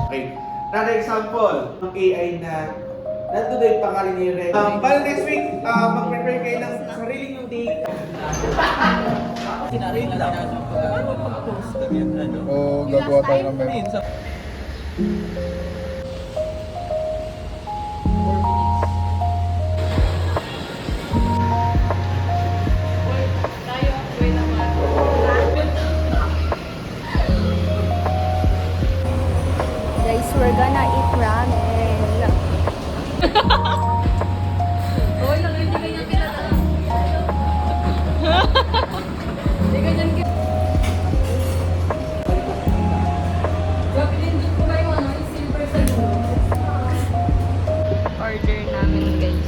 Okay. Another example, ng AI na nandun na yung pangalan ni Red. Para next week, mag-prepare kayo ng sarili yung data. Sinari lang natin pag-post na yan, ano? Oo, gagawa tayo ng meme. Minsan. Guys, we're gonna eat ramen. Hoy, lang hindi ganyan kilala. Hindi ganyan kilala. Pinindot ko ba yung ano, yung silver sa dulo? Order namin guys.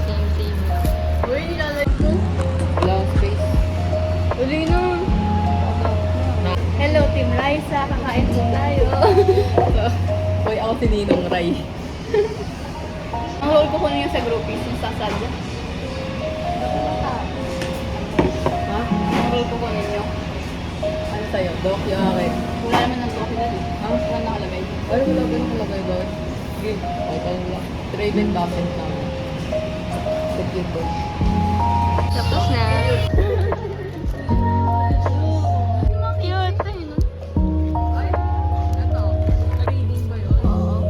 Same lang. Uy, nilalagay ko. Wala space. Uli na. Hello, Team Liza. Kakain po tayo. Hoy, ako si Ninong Ray. Ang role ko kunin yung sa groupies, yung sasadya. Ha? Ang role ko kunin yung Ano sa'yo? Dok, yung akin. wala naman ng trophy na dito. Ha? Wala nakalagay. Ay, wala ba nang kalagay ba? Sige, okay ka lang. Raven Buffett namin. Sige po. Tapos na. Cute. Ayun, no? Ay, ito. Reading ba yun? Oo.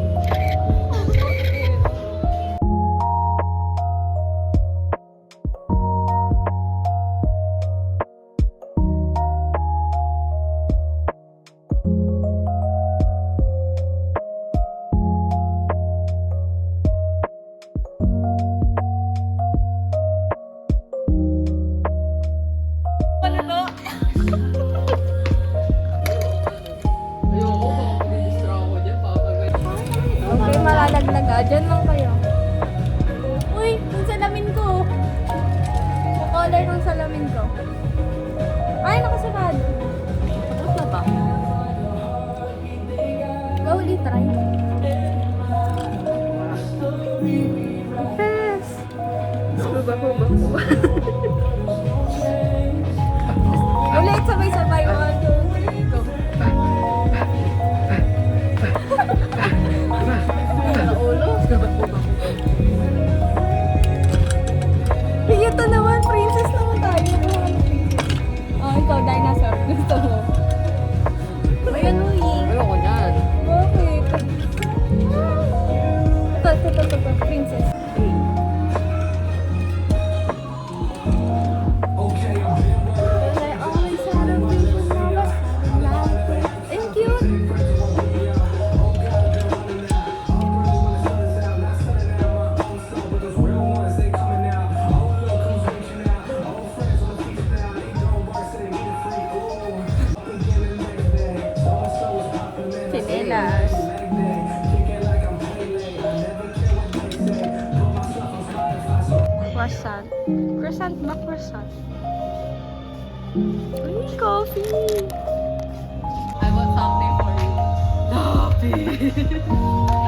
Ayoko, baka mag-distract ako dyan. Papagay. Okay, malalaglag ah. Diyan lang kayo. Uy, yung salamin ko. Yung color ng salamin ko. Ay, nakasarado. Tapos na ba? Go ulit, try. Yes! Huba. Ulit, sabay-sabay. 1, 2, 3, go. Ulo. Ito naman, princess naman tayo. Oh, ikaw, dinosaur. Gusto mo. May annoying. Ayoko niyan. Bakit? Ito, princess. Ay, sarap yung pusawas. Thank you. Chinelas. Croissant. Croissant ba? Croissant. Uy, coffee. I want something for you. Stop it.